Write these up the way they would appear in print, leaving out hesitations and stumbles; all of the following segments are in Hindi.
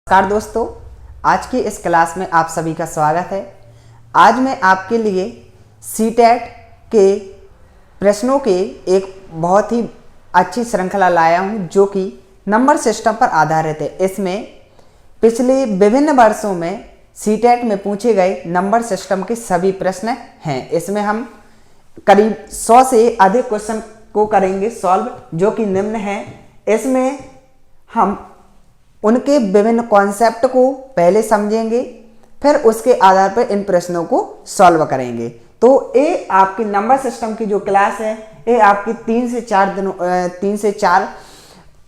नमस्कार दोस्तों, आज की इस क्लास में आप सभी का स्वागत है। आज मैं आपके लिए सीटेट के प्रश्नों के एक बहुत ही अच्छी श्रृंखला लाया हूं जो कि नंबर सिस्टम पर आधारित है। इसमें पिछले विभिन्न वर्षों में सीटेट में पूछे गए नंबर सिस्टम के सभी प्रश्न हैं। इसमें हम करीब 100 से अधिक क्वेश्चन को करेंगे सॉल्व, जो कि निम्न है। इसमें हम उनके विभिन्न कॉन्सेप्ट को पहले समझेंगे, फिर उसके आधार पर इन प्रश्नों को सॉल्व करेंगे। तो ये आपकी नंबर सिस्टम की जो क्लास है, ये आपकी 3 से 4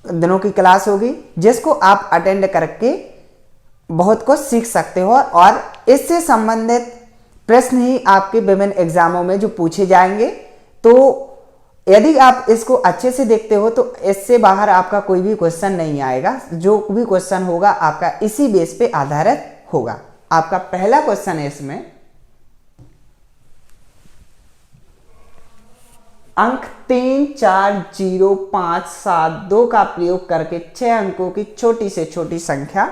दिनों की क्लास होगी, जिसको आप अटेंड करके बहुत कुछ सीख सकते हो और इससे संबंधित प्रश्न ही आपके विभिन्न एग्जामों में जो पूछे जाएंगे। तो यदि आप इसको अच्छे से देखते हो तो इससे बाहर आपका कोई भी क्वेश्चन नहीं आएगा। जो भी क्वेश्चन होगा आपका इसी बेस पे आधारित होगा। आपका पहला क्वेश्चन है इसमें, अंक 3, 4, 0, 5, 7, 2 का प्रयोग करके 6 अंकों की छोटी से छोटी संख्या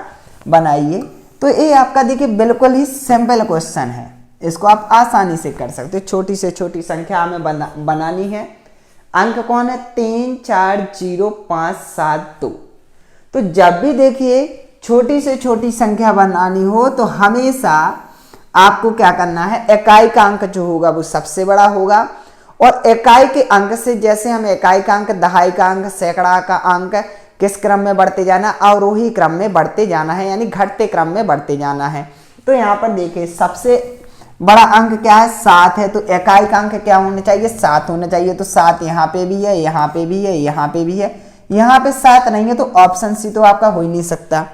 बनाइए। तो ये आपका देखिए बिल्कुल ही सिंपल क्वेश्चन है, इसको आप आसानी से कर सकते हो। छोटी से छोटी संख्या हमें बनानी है। अंक कौन है? 3, 4, 0, 5, 7, 2। तो जब भी देखिए छोटी से छोटी संख्या बनानी हो तो हमेशा आपको क्या करना है, इकाई का अंक जो होगा वो सबसे बड़ा होगा। और इकाई के अंक से, जैसे हम इकाई का अंक, दहाई का अंक, सैकड़ा का अंक किस क्रम में बढ़ते जाना, अवरोही क्रम में बढ़ते जाना है, यानी घटते क्रम में बढ़ते जाना है। तो यहाँ पर देखिए सबसे बड़ा अंक क्या है? 7 है। तो इकाई का अंक क्या होना चाहिए? 7 होना चाहिए। तो 7 यहाँ पे भी है, यहाँ पे भी है, यहाँ पे भी है। यहाँ पे 7 नहीं है तो ऑप्शन सी तो आपका हो ही नहीं सकता।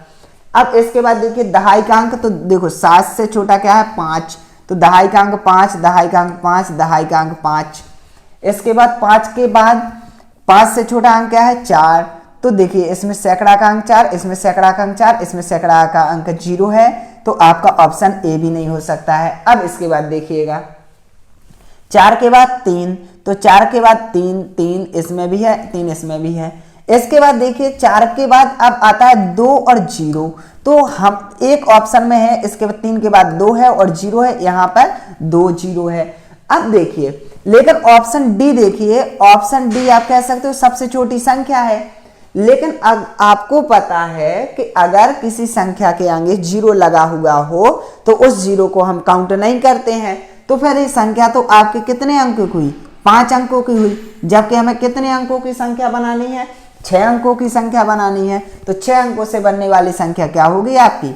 अब इसके बाद देखिए दहाई का अंक, तो देखो 7 से छोटा क्या है? 5। तो दहाई का अंक 5, दहाई का अंक 5, दहाई का अंक 5। इसके बाद 5 के बाद 5 से छोटा अंक क्या है? 4। तो देखिए इसमें सैकड़ा का अंक 4, इसमें सैकड़ा का अंक 4, इसमें सैकड़ा का अंक 0 है। तो आपका ऑप्शन ए भी नहीं हो सकता है। अब इसके बाद देखिएगा 4 के बाद 3, तो 4 के बाद 3, 3 इसमें भी है, 3 इसमें भी है। इसके बाद देखिए 4 के बाद अब आता है 2 और 0। तो हम एक ऑप्शन में है, इसके बाद 3 के बाद 2 है और 0 है, यहाँ पर 2 0 है। अब देखिए लेकिन ऑप्शन डी देखिए, ऑप्शन डी आप कह सकते हो सबसे छोटी संख्या है। लेकिन आपको पता है कि अगर किसी संख्या के आगे 0 लगा हुआ हो तो उस 0 को हम काउंट नहीं करते हैं। तो फिर ये संख्या तो आपके कितने अंकों की हुई? 5 अंकों की हुई। जबकि हमें कितने अंकों की संख्या बनानी है? 6 अंकों की संख्या बनानी है। तो 6 अंकों से बनने वाली संख्या क्या होगी आपकी?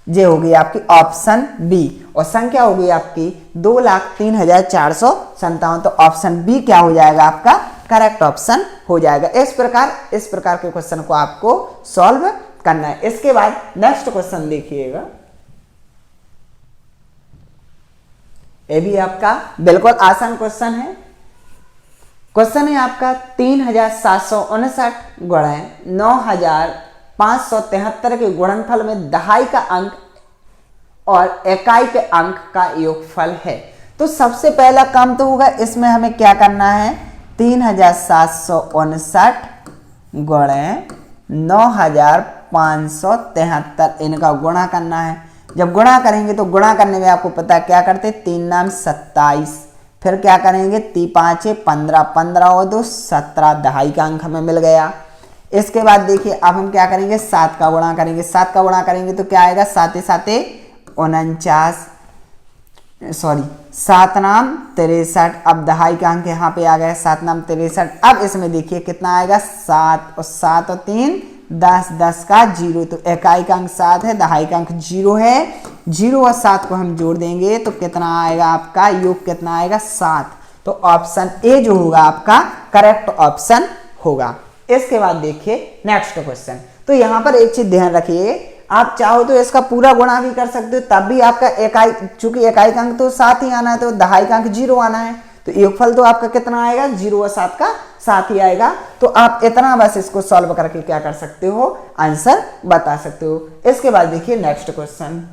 ये होगी आपकी ऑप्शन बी। और संख्या होगी आपकी 2,03,457। तो ऑप्शन बी क्या हो जाएगा? आपका करेक्ट ऑप्शन हो जाएगा। इस प्रकार के क्वेश्चन को आपको सॉल्व करना है। इसके बाद नेक्स्ट क्वेश्चन देखिएगा, ये भी आपका बिल्कुल आसान क्वेश्चन है। क्वेश्चन है आपका 3,759 गुणे 9,573 के गुणनफल में दहाई का अंक और इकाई के अंक का योगफल है। तो सबसे पहला काम तो होगा, इसमें हमें क्या करना है? 3,759 गुणे 9,573 इनका गुणा करना है। जब गुणा करेंगे तो गुणा करने में आपको पता है क्या करते? 3 नाम 27, फिर क्या करेंगे? 3 5 15, 15 और 2 17, दहाई का अंक हमें मिल गया। इसके बाद देखिए अब हम क्या करेंगे? 7 का गुणा करेंगे। 7 का गुणा करेंगे तो क्या आएगा? 7 7 7 नाम 63। अब दहाई का अंक यहाँ पे आ गया 7 नाम 63। अब इसमें देखिए कितना आएगा? 7 और 7 और 3 10, 10 का 0। तो इकाई का अंक 7 है, दहाई का अंक 0 है। 0 और 7 को हम जोड़ देंगे तो कितना आएगा? आपका योग कितना आएगा? 7। तो ऑप्शन ए जो होगा आपका करेक्ट ऑप्शन होगा। इसके बाद देखिए नेक्स्ट क्वेश्चन। तो यहाँ पर एक चीज ध्यान रखिए, आप चाहो तो इसका पूरा गुणा भी कर सकते हो, तब भी आपका इकाई, चूंकि इकाई का अंक तो 7 ही आना है तो दहाई का अंक 0 आना है। तो योगफल तो आपका कितना आएगा? 0 और 7 का 7 ही आएगा। तो आप इतना बस इसको सॉल्व करके क्या कर सकते हो? आंसर बता सकते हो। इसके बाद देखिए नेक्स्ट क्वेश्चन।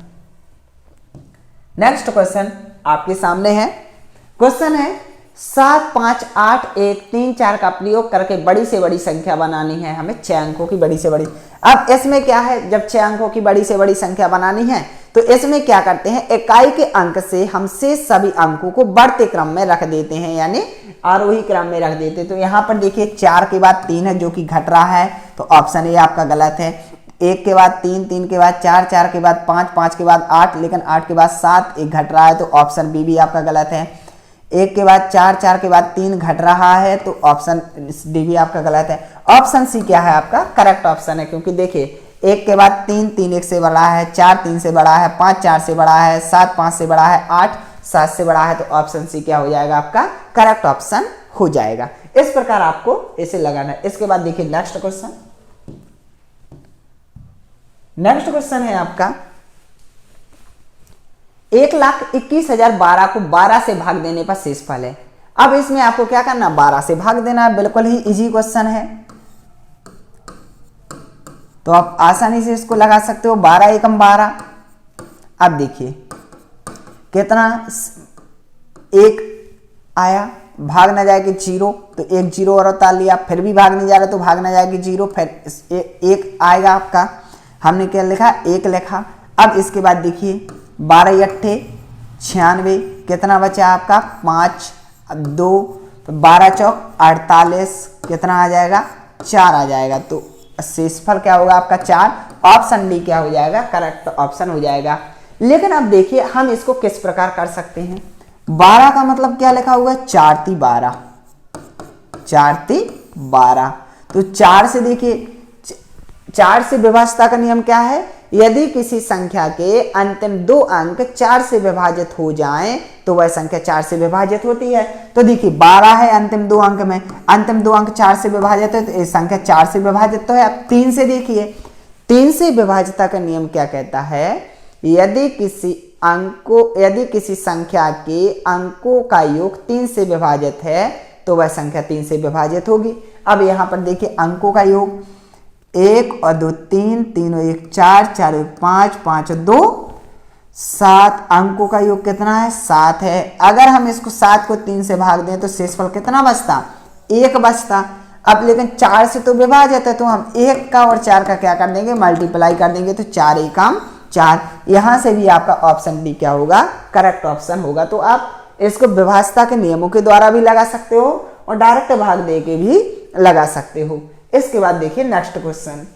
नेक्स्ट क्वेश्चन आपके सामने है। क्वेश्चन है 7 5 8 1 3 4 का प्रयोग करके बड़ी से बड़ी संख्या बनानी है हमें, 6 अंकों की बड़ी से बड़ी। अब इसमें क्या है, जब 6 अंकों की बड़ी से बड़ी संख्या बनानी है तो इसमें क्या करते हैं, इकाई के अंक से हम शेष सभी अंकों को बढ़ते क्रम में रख देते हैं, यानी आरोही क्रम में रख देते हैं। तो यहाँ पर देखिए 4 के बाद 3 है जो कि घट रहा है, तो ऑप्शन ए आपका गलत है। 1 के बाद 3, 3 के बाद 4, 4 के बाद 5, 5 के बाद 8, लेकिन 8 के बाद 7, 1 घट रहा है, तो ऑप्शन बी भी आपका गलत है। 1 के बाद 4, 4 के बाद 3 घट रहा है, तो ऑप्शन डी भी आपका गलत है। ऑप्शन सी क्या है आपका करेक्ट ऑप्शन है, क्योंकि देखिए 1 के बाद 3, 3 1 से बड़ा है, 4 3 से बड़ा है, 5 4 से बड़ा है, 7 5 से बड़ा है, 8 7 से बड़ा है, तो ऑप्शन सी क्या हो जाएगा आपका करेक्ट ऑप्शन हो जाएगा। इस प्रकार आपको इसे लगाना है। इसके बाद देखिए नेक्स्ट क्वेश्चन। नेक्स्ट क्वेश्चन है आपका 1,21,012 को 12 से भाग देने पर शेषफल है। अब इसमें आपको क्या करना, 12 से भाग देना है, बिल्कुल ही इजी क्वेश्चन है, तो आप आसानी से इसको लगा सकते हो। 12 एकम 12। अब देखिए कितना, 1 आया, भाग ना जाएगी 0, तो 1 0 और उतार लिया, फिर भी भाग नहीं जा रहा तो भाग ना जाएगी 0, फिर 1 आएगा आपका, हमने क्या लिखा 1 लिखा। अब इसके बाद देखिए 12 अट्ठे 96, कितना बचा आपका 5 2, 12 चौक 48, कितना आ जाएगा 4 आ जाएगा, तो शेषफल क्या होगा आपका 4। ऑप्शन डी क्या हो जाएगा करेक्ट ऑप्शन हो जाएगा। लेकिन अब देखिए हम इसको किस प्रकार कर सकते हैं, 12 का मतलब क्या लिखा हुआ है 4 × 12, 4 × 12, तो 4 से देखिए 4 से विभाज्यता का नियम क्या है, यदि किसी संख्या के अंतिम 2 अंक 4 से विभाजित हो जाएं तो वह संख्या 4 से विभाजित होती है। तो देखिए 12 है अंतिम 2 अंक में, अंतिम 2 अंक 4 से विभाजित है, तो ये संख्या 4 से विभाजित तो है। अब 3 से देखिए, 3 से विभाज्यता का नियम क्या कहता है, यदि किसी संख्या के अंकों का योग 3 से विभाजित है तो वह संख्या 3 से विभाजित होगी। अब यहाँ पर देखिए अंकों का योग 1 और 2 3, 3 और 1 4, 4 और 5, 5 और 2 7, अंकों का योग कितना है 7 है। अगर हम इसको 7 को 3 से भाग दें तो शेषफल कितना बचता 1 बचता। अब लेकिन 4 से तो विभाजित है, तो हम 1 का और 4 का क्या कर देंगे मल्टीप्लाई कर देंगे, तो 4 एकम 4। यहां से भी आपका ऑप्शन डी क्या होगा करेक्ट ऑप्शन होगा। तो आप इसको विभाज्यता के नियमों के द्वारा भी लगा सकते हो और डायरेक्ट भाग दे के भी लगा सकते हो। इसके बाद देखिए next question,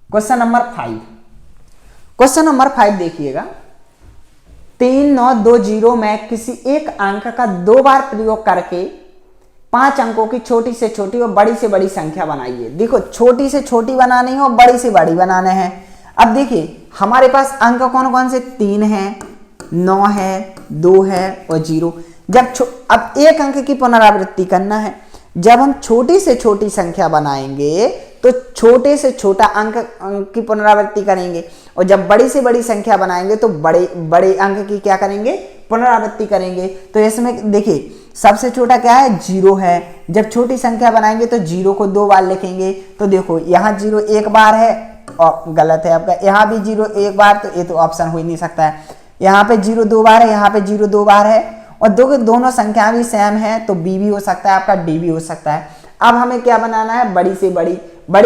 question number 5। Question number 5 देखिएगा, 3920 में किसी एक अंक का 2 बार प्रयोग करके 5 अंकों की छोटी से छोटी और बड़ी से बड़ी संख्या बनाइए। देखो छोटी से छोटी बनानी है और बड़ी से बड़ी बनाने हैं। अब देखिए हमारे पास अंक कौन कौन से 3 है, 9 है, 2 है और 0। जब अब एक अंक की पुनरावृत्ति करना है, जब हम छोटी से छोटी संख्या बनाएंगे तो छोटे से छोटा अंक की पुनरावृत्ति करेंगे, और जब बड़ी से बड़ी संख्या बनाएंगे तो बड़े बड़े अंक की क्या करेंगे पुनरावृत्ति करेंगे। तो इसमें देखिए सबसे छोटा क्या है 0 है, जब छोटी संख्या बनाएंगे तो 0 को 2 बार लिखेंगे। तो देखो यहाँ 0 1 बार है और गलत है आपका, यहाँ भी 0 1 बार, तो ये तो ऑप्शन हो ही नहीं सकता है। यहाँ पे 0 2 बार है, यहाँ पे 0 2 बार है, और दोनों संख्या भी सेम है, तो बी भी हो सकता है आपका, डी भी हो सकता है। अब हमें क्या बनाना है बड़ी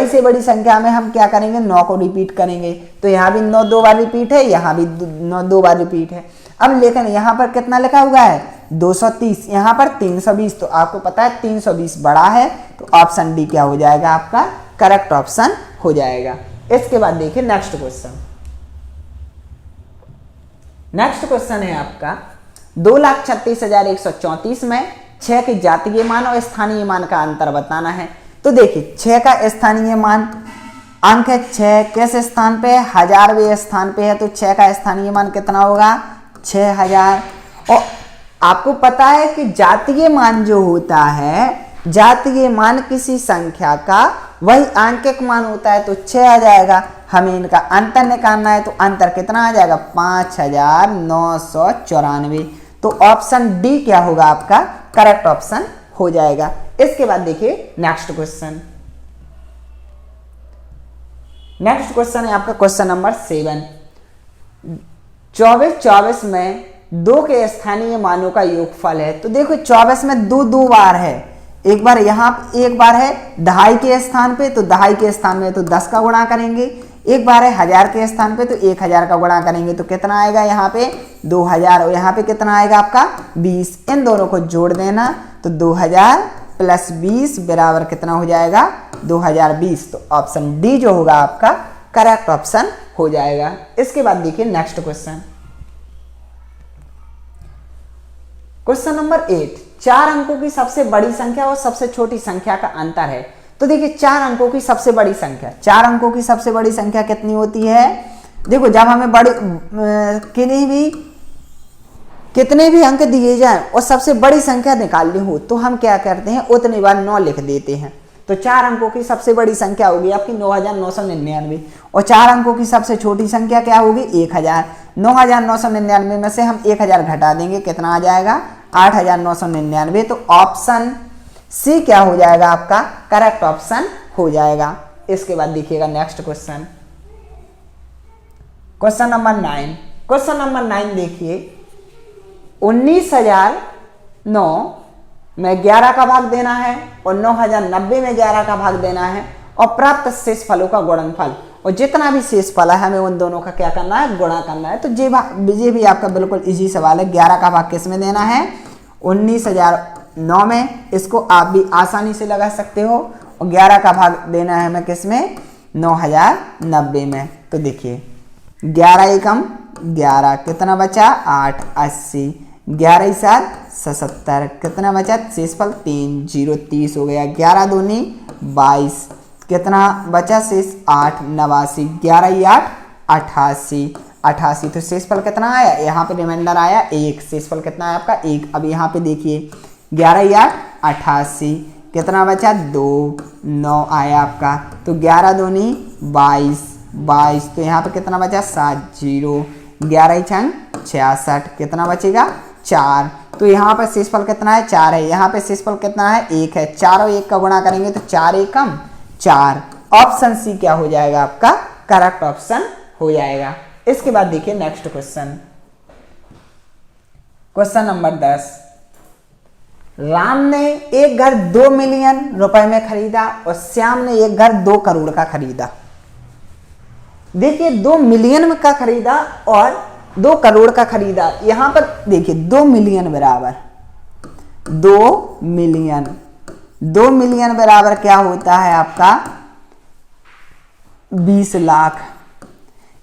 से बड़ी संख्या में हम क्या करेंगे 9 को रिपीट करेंगे, तो यहाँ भी 9 2 बार रिपीट है, यहाँ भी 9 2 बार रिपीट है। अब लेकिन यहाँ पर कितना लिखा हुआ है 230, यहाँ पर 320, तो आपको पता है 320 बड़ा है, तो ऑप्शन डी क्या हो जाएगा आपका करेक्ट ऑप्शन हो जाएगा। इसके बाद देखिए नेक्स्ट क्वेश्चन। नेक्स्ट क्वेश्चन है आपका 2,36,134 में 6 के जातीय मान और स्थानीय मान का अंतर बताना है। तो देखिए 6 का स्थानीय मान अंक है 6 किस स्थान पे है 1000वें स्थान पे है, तो 6 का स्थानीय मान कितना होगा 6000। और आपको पता है कि जातीय मान जो होता है, जातीय मान किसी संख्या का वही आंकिक मान होता है, तो 6 आ जाएगा। हमें इनका अंतर निकालना है, तो अंतर कितना आ जाएगा 5994। तो ऑप्शन डी क्या होगा आपका करेक्ट ऑप्शन हो जाएगा। इसके बाद देखिए नेक्स्ट क्वेश्चन। नेक्स्ट क्वेश्चन है आपका क्वेश्चन नंबर 7। 24 में दो के स्थानीय मानों का योगफल है। तो देखो 24 में दो बार है, एक बार यहाँ एक बार है दहाई के स्थान पे, तो दहाई के स्थान में तो 10 का गुणा करेंगे, एक बार है 1000 के स्थान पे तो 1000 का गुणा करेंगे, तो कितना आएगा यहाँ पे 2000 और यहाँ पे कितना आएगा आपका 20। इन दोनों को जोड़ देना तो 2000 प्लस 20 बराबर कितना हो जाएगा 2020। तो ऑप्शन डी जो होगा आपका करेक्ट ऑप्शन हो जाएगा। इसके बाद देखिए नेक्स्ट क्वेश्चन, क्वेश्चन नंबर 8, 4 अंकों की सबसे बड़ी संख्या और सबसे छोटी संख्या का अंतर है। तो देखिए 4 अंकों की सबसे बड़ी संख्या, 4 अंकों की सबसे बड़ी संख्या कितनी होती है? देखो जब हमें बड़ी कितने भी अंक दिए जाएं और सबसे बड़ी संख्या निकालनी हो तो हम क्या करते हैं, उतनी बार 9 लिख देते हैं। तो 4 अंकों की सबसे बड़ी संख्या होगी आपकी 9999 और 4 अंकों की सबसे छोटी संख्या क्या होगी 1000। 9999 में से हम 1000 घटा देंगे, कितना आ जाएगा 8999। तो ऑप्शन सी क्या हो जाएगा आपका करेक्ट ऑप्शन हो जाएगा। इसके बाद देखिएगा next question, question number 9। Question number 9 देखिए, 19,009 में 11 का भाग देना है और 9090 में 11 का भाग देना है और प्राप्त शेष फलों का गुणनफल, और जितना भी शेष फल है हमें उन दोनों का क्या करना है गुणा करना है। तो ये भी आपका बिल्कुल इजी सवाल है। 11 का भाग किस में देना है 19,009 में, इसको आप भी आसानी से लगा सकते हो, और 11 का भाग देना है हमें किस में 9090 में। तो देखिए 11 एकम 11 कितना बचा 8, 80, 11 7 77 कितना बचा शेषफल 3, 0 30 हो गया, 11 दूनी 22 कितना बचा शेष 8, 89, 11 8 88, 88 तो शेषफल कितना आया, यहाँ पे रिमाइंडर आया 1, शेषफल कितना आया आपका 1। अब यहाँ पे देखिए 11 8 88 कितना बचा 2, 9 आया आपका, तो 11 दूनी 22, 22 तो यहाँ पे कितना बचा 7, 0, 11 6 66 कितना बचेगा 4। तो यहाँ पर शेषफल कितना है 4 है, यहाँ पे शेषफल कितना है 1 है, 4 और 1 का गुणा करेंगे तो 4 एकम 4। ऑप्शन सी क्या हो जाएगा आपका करेक्ट ऑप्शन हो जाएगा। इसके बाद देखिए next question, question number 10। Ram ने एक घर 2 मिलियन रुपए में खरीदा और श्याम ने एक घर 2 करोड़ का खरीदा। देखिए 2 मिलियन का खरीदा और 2 करोड़ का खरीदा। यहां पर देखिए 2 मिलियन बराबर 2 मिलियन, 2 मिलियन बराबर क्या होता है आपका 20 लाख।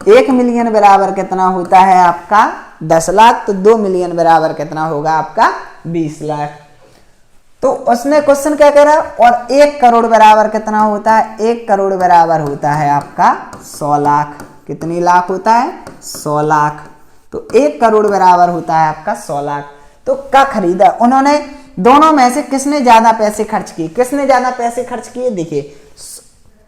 1 मिलियन बराबर कितना होता है आपका 10 लाख, तो 2 मिलियन बराबर कितना होगा आपका 20 लाख। तो उसने क्वेश्चन क्या कह रहा है, और 1 करोड़ बराबर कितना होता है, 1 करोड़ बराबर होता है आपका 100 लाख। कितनी लाख होता है 100 लाख। तो 1 करोड़ बराबर होता है आपका 100 लाख। तो क्या खरीदा उन्होंने, दोनों में से किसने ज्यादा पैसे खर्च किए, किसने ज्यादा पैसे खर्च किए। देखिए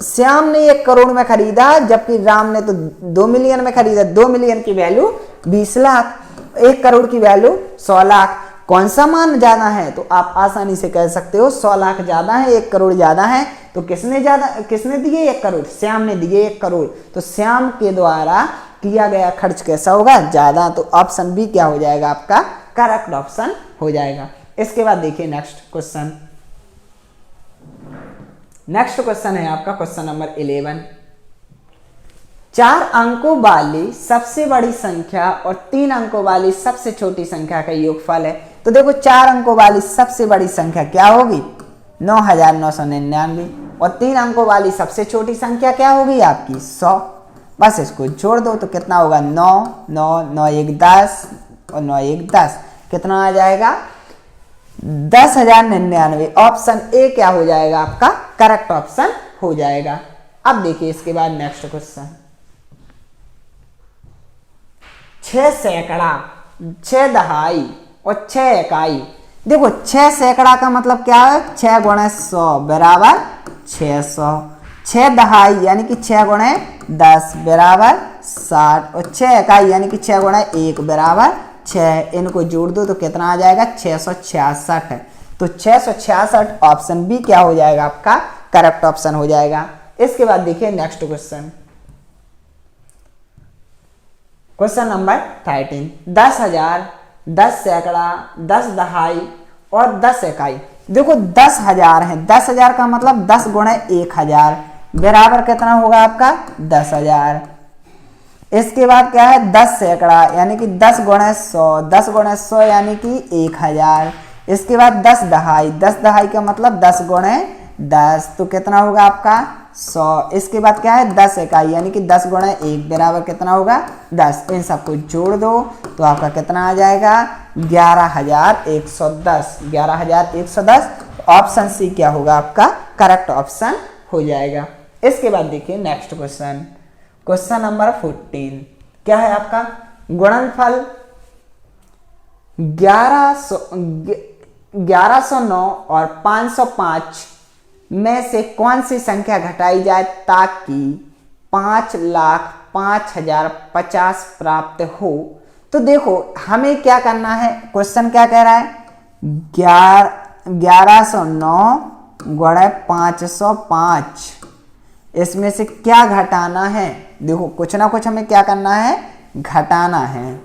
श्याम ने 1 करोड़ में खरीदा जबकि राम ने तो 2 मिलियन में खरीदा। 2 मिलियन की वैल्यू 20 लाख, 1 करोड़ की वैल्यू 100 लाख। कौन सा मान ज्यादा है, तो आप आसानी से कह सकते हो 100 लाख ज्यादा है 1 करोड़ ज्यादा है। तो किसने दिए 1 करोड़, श्याम ने दिए 1 करोड़। तो श्याम के द्वारा किया गया खर्च कैसा होगा ज्यादा। तो ऑप्शन बी क्या हो जाएगा आपका करेक्ट ऑप्शन हो जाएगा। इसके बाद देखिए नेक्स्ट क्वेश्चन, नेक्स्ट क्वेश्चन है आपका क्वेश्चन नंबर 11। 4 अंकों वाली सबसे बड़ी संख्या और 3 अंकों वाली सबसे छोटी संख्या का योगफल है। तो देखो 4 अंकों वाली सबसे बड़ी संख्या क्या होगी 9999 और 3 अंकों वाली सबसे छोटी संख्या क्या होगी आपकी 100। बस इसको जोड़ दो तो कितना होगा 9, 9, 9 1 10 और 9 1 10 कितना आ जाएगा 10,099। ऑप्शन ए क्या हो जाएगा आपका करेक्ट ऑप्शन हो जाएगा। अब देखिए इसके बाद नेक्स्ट क्वेश्चन, 6 सैकड़ा, 6 दहाई और 6 इकाई। देखो 6 सैकड़ा का मतलब क्या है 6 गुणे 100 बराबर 600। 6 दहाई यानी कि 6 गुणे 10 बराबर 60 और 6 इकाई यानी कि 6 गुणे 1 बराबर 6। इनको जोड़ दो तो कितना आ जाएगा 666। तो 666 ऑप्शन बी क्या हो जाएगा आपका करेक्ट ऑप्शन हो जाएगा। इसके बाद देखिए नेक्स्ट क्वेश्चन, क्वेश्चन नंबर 13। 10,000 10 सैकड़ा, 10 दहाई और 10 इकाई। देखो 10,000 है, 10,000 का मतलब 10 गुणे 1,000 बराबर कितना होगा आपका 10,000। इसके बाद क्या है 10 सैकड़ा यानी कि 10 गुणे 100, 10 गुणे 100 यानी कि 1,000। इसके बाद 10 दहाई, 10 दहाई का मतलब 10 गुणे 10 तो कितना होगा आपका 100। इसके बाद क्या है 10 इकाई यानी कि 10 गुणे 1 बराबर कितना होगा 10। इन सबको जोड़ दो तो आपका कितना आ जाएगा 11,110, 11,110। ऑप्शन सी क्या होगा आपका करेक्ट ऑप्शन हो जाएगा। इसके बाद देखिए नेक्स्ट क्वेश्चन, क्वेश्चन नंबर 14 क्या है आपका गुणनफल 1109 और 505 में से कौन सी संख्या घटाई जाए ताकि 5,05,050 प्राप्त हो। तो देखो हमें क्या करना है, क्वेश्चन क्या कह रहा है 1109 गुणे 505 इसमें से क्या घटाना है। देखो कुछ ना कुछ हमें क्या करना है घटाना है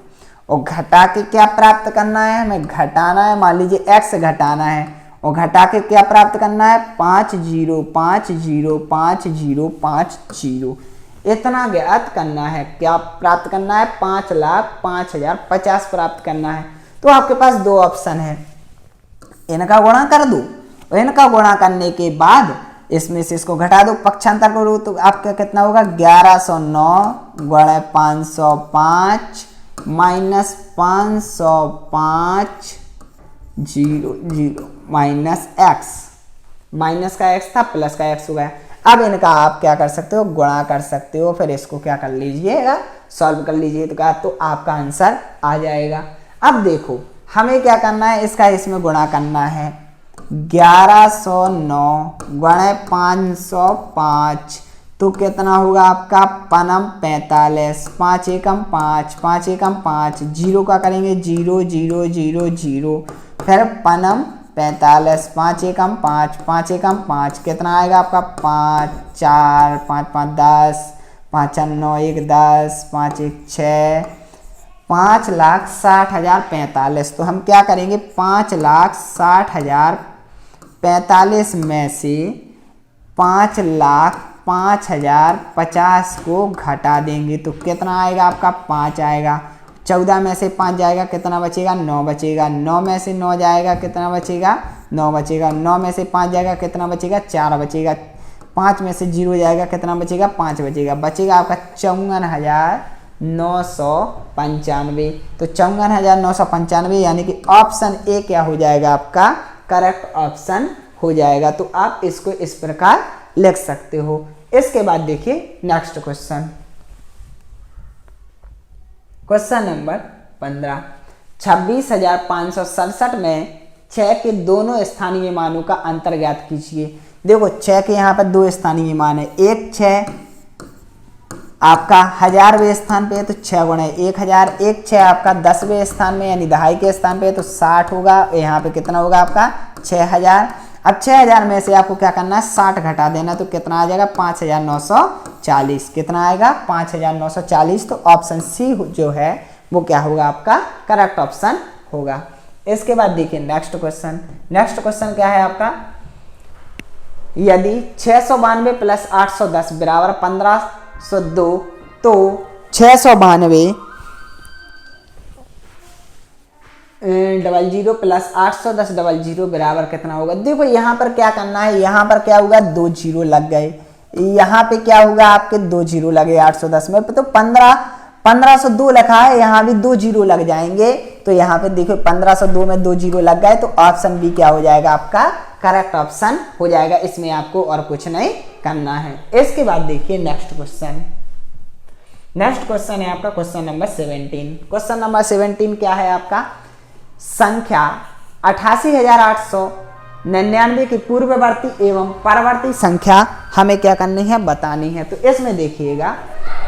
और घटा के क्या प्राप्त करना है, हमें घटाना है। मान लीजिए x घटाना है और घटा के क्या प्राप्त करना है 50505050 इतना ज्ञात करना है। क्या प्राप्त करना है 5,05,050 प्राप्त करना है। तो आपके पास दो ऑप्शन है, इनका गुणा कर दो और इनका गुणा करने के बाद इसमें से इसको घटा दो, पक्षांतर करो तो आपका कितना होगा 1109 गुणे 505 माइनस 505 0 माइनस एक्स, माइनस का एक्स था प्लस का एक्स हो गया। अब इनका आप क्या कर सकते हो गुणा कर सकते हो, फिर इसको क्या कर लीजिएगा सॉल्व कर लीजिए तो आपका आंसर आ जाएगा। अब देखो हमें क्या करना है, इसका इसमें गुणा करना है 1109 गुणे 505 तो कितना होगा आपका पनम 45, 5 एकम 5, 5 एकम 5, जीरो का करेंगे 0 0 0 0 फिर पनम 45, 5 एकम 5, 5 एकम 5 कितना आएगा आपका 5 4 5 5 10, 5 4 9 1 10, 5 1 6, 5,60,045। तो हम क्या करेंगे 5,60,045 में से 5,05,050 को घटा देंगे तो कितना आएगा आपका 5 आएगा। 14 में से 5 जाएगा कितना बचेगा 9 बचेगा। 9 में से 9 जाएगा कितना बचेगा 9 बचेगा। 9 में से 5 जाएगा कितना बचेगा 4 बचेगा। 5 में से 0 जाएगा कितना बचेगा 5 बचेगा। बचेगा आपका 54,995। तो 54,995 यानी कि ऑप्शन ए क्या हो जाएगा आपका करेक्ट ऑप्शन हो जाएगा। तो आप इसको इस प्रकार लिख सकते हो। इसके बाद देखिए नेक्स्ट क्वेश्चन, क्वेश्चन नंबर 15 26,567 में 6 के दोनों स्थानीय मानों का अंतर ज्ञात कीजिए। देखो 6 के यहाँ पर दो स्थानीय मान है, एक 6 आपका 1000वें स्थान पे है तो 6 गुणे 1000, एक 6 आपका 10वें स्थान में यानी दहाई के स्थान पे है तो 60 होगा। यहाँ पे कितना होगा आपका 6000। अब 6000 में से आपको क्या करना है 60 घटा देना तो कितना आ जाएगा 5,940। कितना आएगा 5,940। तो ऑप्शन सी जो है वो क्या होगा आपका करेक्ट ऑप्शन होगा। इसके बाद देखिए नेक्स्ट क्वेश्चन, नेक्स्ट क्वेश्चन क्या है आपका यदि 692 प्लस 810 बराबर 1502 तो 692 00 प्लस 810 00 बराबर कितना होगा। देखो यहाँ पर क्या करना है, यहाँ पर क्या होगा 2 जीरो लग गए, यहाँ पे क्या होगा आपके 2 जीरो लगे 810 में तो 1502 लिखा है, यहाँ भी 2 जीरो लग जाएंगे। तो यहाँ पे देखो 1502 में 2 जीरो लग गए तो ऑप्शन बी क्या हो जाएगा आपका करेक्ट ऑप्शन हो जाएगा। इसमें आपको और कुछ नहीं करना है। इसके बाद देखिए नेक्स्ट क्वेश्चन, नेक्स्ट क्वेश्चन है आपका क्वेश्चन नंबर 17। क्वेश्चन नंबर 17 क्या है आपका संख्या 88,899 की पूर्ववर्ती एवं परवर्ती संख्या हमें क्या करनी है बतानी है। तो इसमें देखिएगा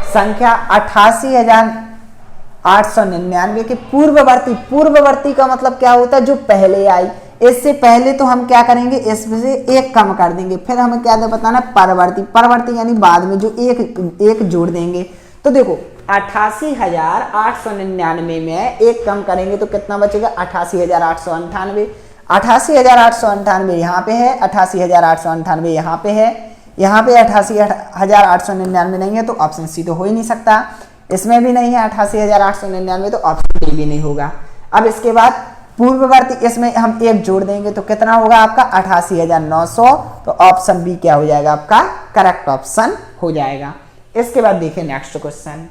संख्या 88,899 के पूर्ववर्ती, पूर्ववर्ती का मतलब क्या होता है जो पहले आई। इससे पहले तो हम क्या करेंगे इसमें से एक कम कर देंगे, फिर हमें क्या बताना परवर्ती, परवर्ती यानी बाद में जो एक जोड़ देंगे। तो देखो 88,899 में एक कम करेंगे तो कितना बचेगा? 88,898। 88,898 यहाँ पे है, 88,898 यहाँ पे है, यहाँ पे 88,899 नहीं है तो ऑप्शन सी तो हो ही नहीं सकता। इसमें भी नहीं है 88,899 तो ऑप्शन डी भी नहीं होगा। अब इसके बाद पूर्ववर्ती इसमें हम एक जोड़ देंगे तो कितना होगा आपका? 88,900। तो ऑप्शन बी क्या हो जाएगा आपका? करेक्ट ऑप्शन हो जाएगा। इसके बाद देखिए next question,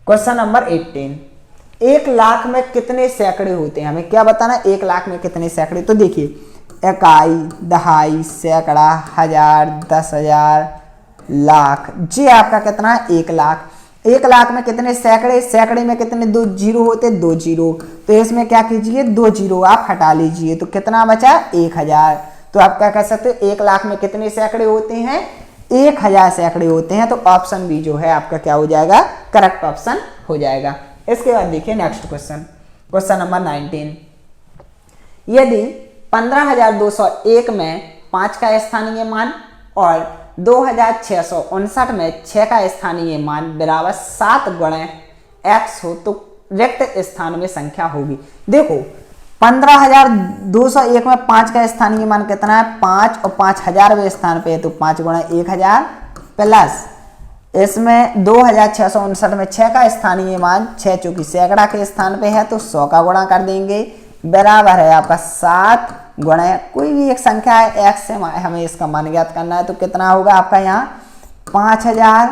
question number 18। 1 lakh में कितने सैकड़े होते हैं? हमें क्या बताना है? 1 लाख में कितने सैकड़े? तो देखिए इकाई, दहाई, सैकड़ा, हजार, 10,000, लाख। जी आपका कितना है? 1 लाख। 1 लाख में कितने सैकड़े? सैकड़े में कितने 2 जीरो होते? 2 जीरो। तो इसमें क्या कीजिए? 2 जीरो आप हटा लीजिए तो कितना बचा? 1,000। तो आप क्या कह सकते हो? 1 लाख में कितने सैकड़े होते हैं? 1,000 सैकड़े होते हैं। तो ऑप्शन बी जो है आपका क्या हो जाएगा? करेक्ट ऑप्शन हो जाएगा। इसके बाद देखिए नेक्स्ट क्वेश्चन, क्वेश्चन नंबर 19। यदि 15,201 में 5 का स्थानीय मान और 2,659 में 6 का स्थानीय मान बराबर 7 गुणे x हो तो रिक्त स्थान में संख्या होगी। देखो 15,201 में 5 का स्थानीय मान कितना है? 5 और 5,000वें स्थान पे है तो 5 गुणा 1,000 प्लस इसमें 2,659 में 6 का स्थानीय मान 6 चूंकि सैकड़ा के स्थान पे है तो 100 का गुणा कर देंगे बराबर है आपका 7 गुणा कोई भी एक संख्या है x से हमें इसका मान ज्ञात करना है तो कितना होगा आपका यहाँ 5,000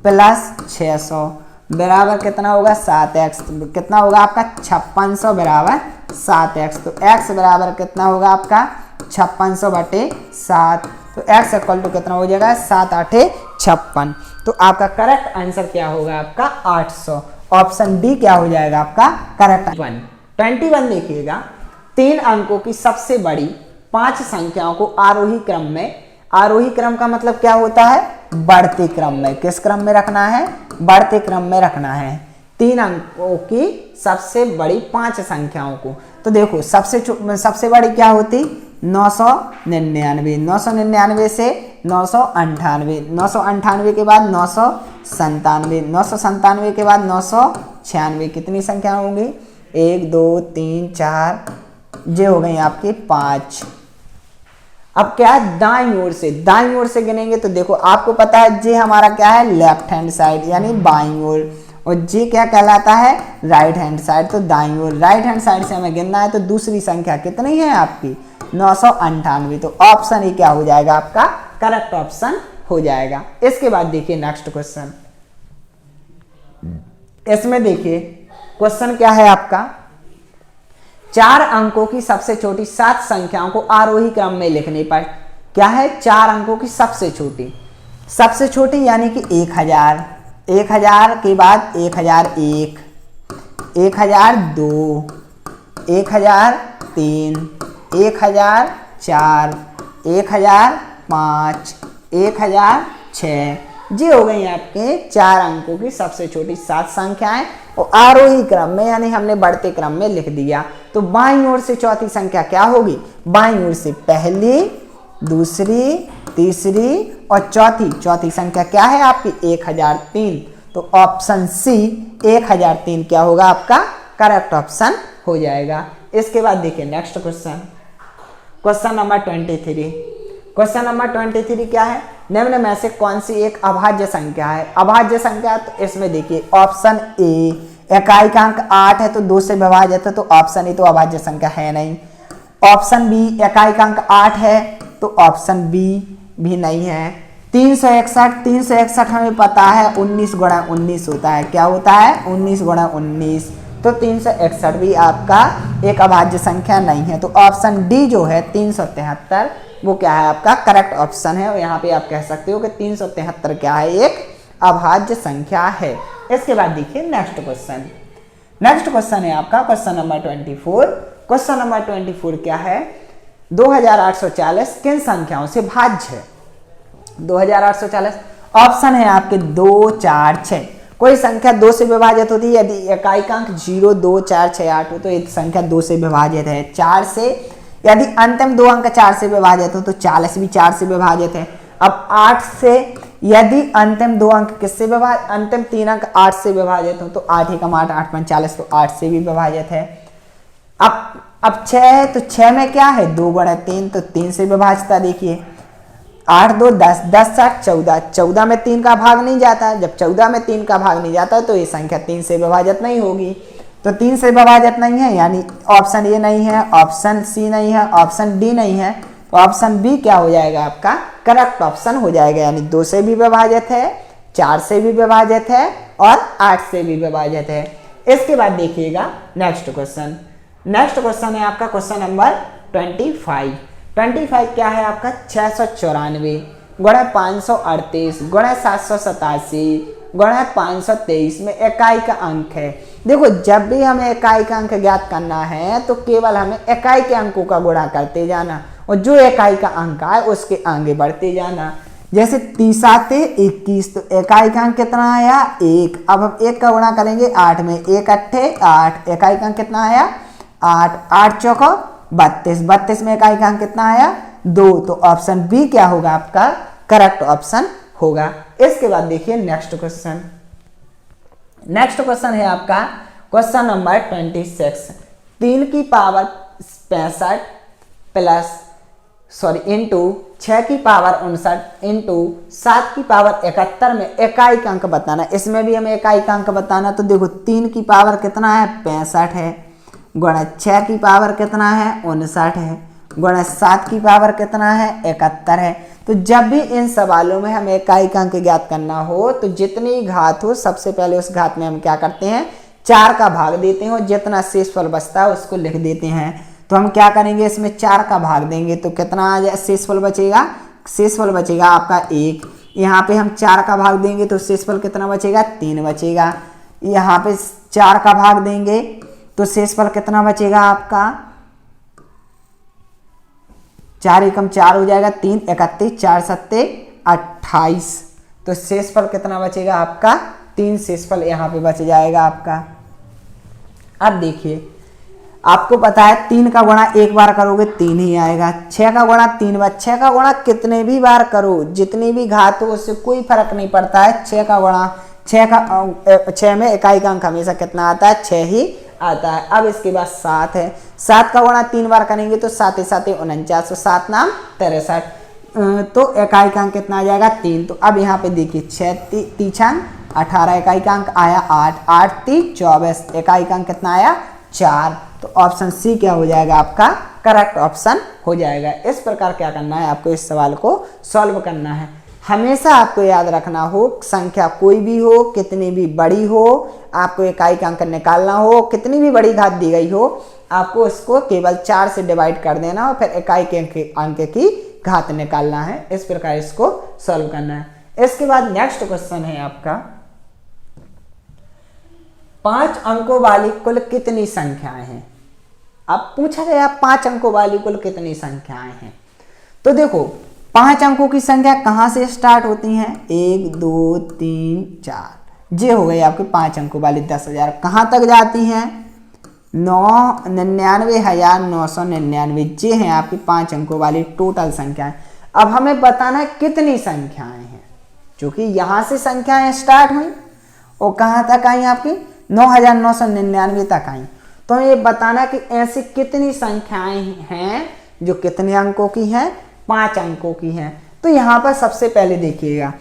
प्लस 600 बराबर कितना होगा? 7x। तो कितना होगा आपका? 5600 बराबर 7x। तो x बराबर कितना होगा आपका? 5600 बटे 7। तो x इक्वल टू कितना हो जाएगा? 7 8 56। तो आपका करेक्ट आंसर क्या होगा? आपका 800। ऑप्शन डी क्या हो जाएगा आपका? करेक्ट। 21 देखिएगा, 3 अंकों की सबसे बड़ी 5 संख्याओं को आरोही क्रम में, आरोही क्रम का मतलब क्या होता है? बढ़ते क्रम में। किस क्रम में रखना है? बढ़ते क्रम में रखना है 3 अंकों की सबसे बड़ी 5 संख्याओं को। तो देखो सबसे बड़ी क्या होती? 999। 999 से 998, 998 के बाद 997, 997 के बाद 996। कितनी संख्या होंगी? 1 2 3 4 ये हो गई आपकी 5। अब क्या है? दाईं ओर से गिनेंगे तो देखो आपको पता है जे हमारा क्या है? लेफ्ट हैंड साइड यानी बाईं ओर, और जे क्या कहलाता है? Right hand side. तो दाईं ओर, राइट हैंड साइड से हमें गिनना है तो दूसरी संख्या कितनी है आपकी? 998। तो ऑप्शन ही क्या हो जाएगा आपका? करेक्ट ऑप्शन हो जाएगा। इसके बाद देखिए नेक्स्ट क्वेश्चन, इसमें देखिए क्वेश्चन क्या है आपका? 4 अंकों की सबसे छोटी 7 संख्याओं को आरोही क्रम में लिखने पर क्या है? 4 अंकों की सबसे छोटी यानी कि 1000, 1000 के बाद 1001, 1002, 1003, 1004, 1005, 1006। ये हो गई आपके 4 अंकों की सबसे छोटी 7 संख्याएं और आरोही क्रम में यानी हमने बढ़ते क्रम में लिख दिया। तो बाईं ओर से चौथी संख्या क्या होगी? बाईं ओर से पहली, दूसरी, तीसरी और चौथी संख्या क्या है आपकी? 1003। तो ऑप्शन सी 1003 क्या होगा आपका? करेक्ट ऑप्शन हो जाएगा। इसके बाद देखिए next question, question number 23। Question number 23 क्या है? निम्न में से कौन सी एक अभाज्य संख्या है? अभाज्य संख्या तो इसमें देखिए ऑप्शन ए इकाई का अंक 8 है तो 2 से विभाजित है तो ऑप्शन ए तो अभाज्य संख्या है नहीं। ऑप्शन बी इकाई का अंक 8 है तो ऑप्शन बी भी नहीं है। 361 हमें पता है 19 गुणा 19 होता है। क्या होता है? 19 गुणा 19। तो 361 भी आपका एक अभाज्य संख्या नहीं है। तो ऑप्शन डी जो है 373 वो क्या है आपका? करेक्ट ऑप्शन है। और यहाँ पे आप कह सकते हो कि 373 क्या है? एक अभाज्य संख्या है। इसके बाद देखिए नेक्स्ट क्वेश्चन है आपका क्वेश्चन नंबर 24। क्वेश्चन नंबर 24 क्या है? 2840 किन संख्याओं से भाज्य है? 2840 ऑप्शन है आपके 2 4 6। कोई संख्या 2 से विभाजित होती है यदि इकाई का अंक 0 2 4 6 8 हो तो एक संख्या 2 से विभाजित है। 4 से यदि अंतिम 2 अंक 4 से विभाजित हो तो 40 भी 4 से विभाजित है। अब 8 से यदि अंतिम 2 अंक किससे विभाजित, अंतिम 3 अंक 8 से विभाजित हो तो 8 एकम 8, 8 पंच 40, तो 8 से भी विभाजित है। अब 6 है तो 6 में क्या है 2 गुणे 3, तो 3 से विभाजित। देखिए 8 2 10, 10 7 14, 14 में 3 का भाग नहीं जाता। जब 14 में 3 का भाग नहीं जाता तो ये संख्या 3 से विभाजित नहीं होगी। तो 3 से विभाजित नहीं है, यानी ऑप्शन ए नहीं है, ऑप्शन सी नहीं है, ऑप्शन डी नहीं है, तो ऑप्शन बी क्या हो जाएगा आपका करेक्ट ऑप्शन हो जाएगा। यानी 2 से भी विभाजित है, 4 से भी विभाजित है और 8 से भी विभाजित है। इसके बाद देखिएगा नेक्स्ट क्वेश्चन। नेक्स्ट क्वेश्चन है आपका क्वेश्चन नंबर 25। 25 क्या है आपका 694 गुणे 538 गुणे 787 गुणे 523 में इकाई का अंक है। देखो जब भी हमें इकाई का अंक ज्ञात करना है तो केवल हमें इकाई के अंकों का गुणा करते जाना और जो इकाई का अंक आए उसके आगे बढ़ते जाना। जैसे 30 आते 21, तो इकाई का अंक कितना आया 1। अब हम 1 का गुणा करेंगे 8 में, 1 अट्ठे 8, इकाई का अंक कितना आया 8, 8 चौको 32, 32 में इकाई का अंक कितना आया 2। तो ऑप्शन बी क्या होगा आपका करेक्ट ऑप्शन होगा। इसके बाद देखिए नेक्स्ट क्वेश्चन। नेक्स्ट क्वेश्चन है आपका क्वेश्चन नंबर 26। 3 की पावर 65 प्लस इंटू 6 की पावर 59 इंटू 7 की पावर 71 में इकाई का अंक बताना। इसमें भी हमें इकाई का अंक बताना। तो देखो 3 की पावर कितना है 65 है, गुणा 6 की पावर कितना है 59 है, गुणा 7 की पावर कितना है 71 है। तो जब भी इन सवालों में हमें इकाई का अंक ज्ञात करना हो तो जितनी घात हो सबसे पहले उस घात में हम क्या करते हैं 4 का भाग देते हैं और जितना शेषफल बचता है उसको लिख देते हैं। तो हम क्या करेंगे इसमें 4 का भाग देंगे तो कितना आ जाए शेषफल बचेगा, शेषफल बचेगा आपका 1। यहाँ पे हम 4 का भाग देंगे तो शेषफल कितना बचेगा 3 बचेगा। यहाँ पे 4 का भाग देंगे तो शेषफल कितना बचेगा आपका 4 एकम 4 हो जाएगा, 3 31, 4 सत्ते 28। तो शेषफल कितना बचेगा आपका 3 शेषफल यहाँ पे बच जाएगा आपका। अब देखिए आपको पता है 3 का गुणा एक बार करोगे 3 ही आएगा, 6 का गुणा 3 बार, 6 का गुणा कितने भी बार करो जितनी भी घात हो उससे कोई फर्क नहीं पड़ता है। 6 का गुणा 6 में इकाई का अंक हमेशा कितना आता है 6 ही आता है। अब इसके बाद 7 है, 7 का गुणा 3 बार करेंगे तो 7 7 49, तो 7 नाम 63, तो इकाई का अंक कितना आ जाएगा 3। तो अब यहाँ पे देखिए 6 3 18, इकाई का अंक आया 8, 8 3 24, इकाई का अंक कितना आया 4। तो ऑप्शन सी क्या हो जाएगा आपका करेक्ट ऑप्शन हो जाएगा। इस प्रकार क्या करना है आपको इस सवाल को सॉल्व करना है। हमेशा आपको याद रखना हो संख्या कोई भी हो कितनी भी बड़ी हो, आपको इकाई का अंक निकालना हो, कितनी भी बड़ी घात दी गई हो आपको उसको केवल 4 से डिवाइड कर देना और फिर इकाई के अंक की घात निकालना है। इस प्रकार इसको सॉल्व करना है। इसके बाद नेक्स्ट क्वेश्चन है आपका 5 अंकों वाली कुल कितनी संख्याएं हैं। अब पूछा गया 5 अंकों वाली कुल कितनी संख्याएं हैं। तो देखो 5 अंकों की संख्या कहां से स्टार्ट होती हैं 1 2 3 4, ये हो गई आपके 5 अंकों वाली 10,000। कहां तक जाती हैं 99,999, ये हैं आपकी 5 अंकों वाली टोटल संख्याएं। अब हमें बताना है कितनी संख्याएं हैं, क्योंकि यहां से संख्याएं स्टार्ट हुई और कहां तक आई आपकी 9,999 तक आई। तो ये बताना कि ऐसी कितनी संख्याएं हैं जो कितने अंकों की हैं 5 अंकों की हैं। तो यहाँ पर सबसे पहले देखिएगा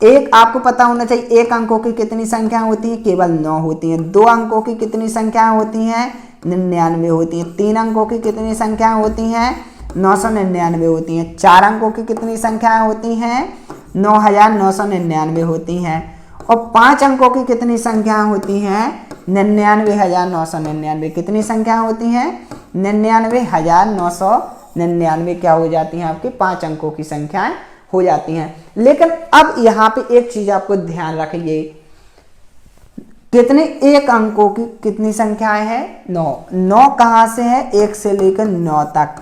एक आपको पता होना चाहिए 1 अंकों की कितनी संख्या होती है केवल 9 होती हैं। 2 अंकों की कितनी संख्या होती हैं 99 होती हैं। 3 अंकों की कितनी संख्या होती हैं 999 होती हैं। 4 अंकों की कितनी संख्या होती हैं 9,999 होती हैं। और 5 अंकों की कितनी संख्या होती हैं 99,999। कितनी संख्या होती हैं 99,999 क्या हो जाती हैं आपकी 5 अंकों की संख्याएं हो जाती हैं। लेकिन अब यहाँ पे एक चीज आपको ध्यान रखिए कितने 1 अंकों की कितनी संख्याएं हैं 9। 9 कहाँ से है 1 से लेकर 9 तक।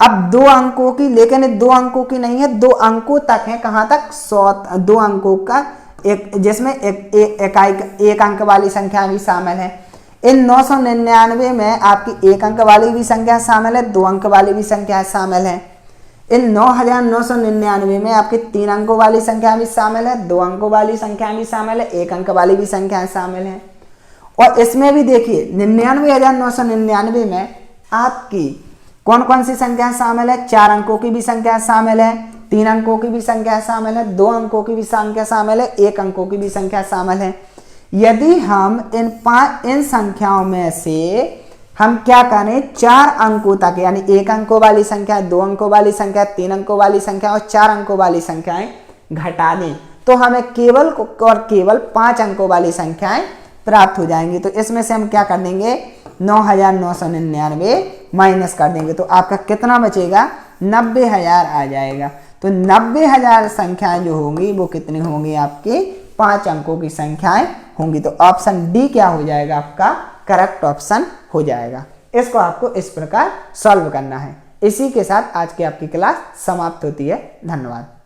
अब 2 अंकों की, लेकिन 2 अंकों की नहीं है 2 अंकों तक है। कहाँ तक 100, 2 अंकों का एक, जिसमें एक अंक वाली संख्या भी शामिल है। इन 999 में आपकी 1 अंक वाली भी संख्या शामिल है, 2 अंक वाली भी संख्या शामिल है। इन 9999 में आपके 3 अंकों वाली संख्या भी शामिल है, 2 अंकों वाली संख्या भी शामिल है, 1 अंक वाली भी संख्याएं शामिल है। और इसमें भी देखिए 99,999 में आपकी कौन कौन सी संख्या शामिल है, 4 अंकों की भी संख्या शामिल है, 3 अंकों की भी संख्या शामिल है, 2 अंकों की भी संख्या शामिल है, 1 अंकों की भी संख्या शामिल है। यदि हम इन संख्याओं में से हम क्या करें, 4 अंकों तक यानी 1 अंकों वाली संख्या, 2 अंकों वाली संख्या, 3 अंकों वाली संख्या और 4 अंकों वाली संख्याएं घटा दें तो हमें केवल और केवल 5 अंकों वाली संख्याएं प्राप्त हो जाएंगी। तो इसमें से हम क्या कर देंगे, 9999 माइनस कर देंगे तो आपका कितना बचेगा, 90,000 आ जाएगा। तो 90,000 संख्याएं जो होंगी वो कितनी होंगी, आपकी 5 अंकों की संख्याएं होंगी। तो ऑप्शन डी क्या हो जाएगा, आपका करेक्ट ऑप्शन हो जाएगा। इसको आपको इस प्रकार सॉल्व करना है। इसी के साथ आज की आपकी क्लास समाप्त होती है। धन्यवाद।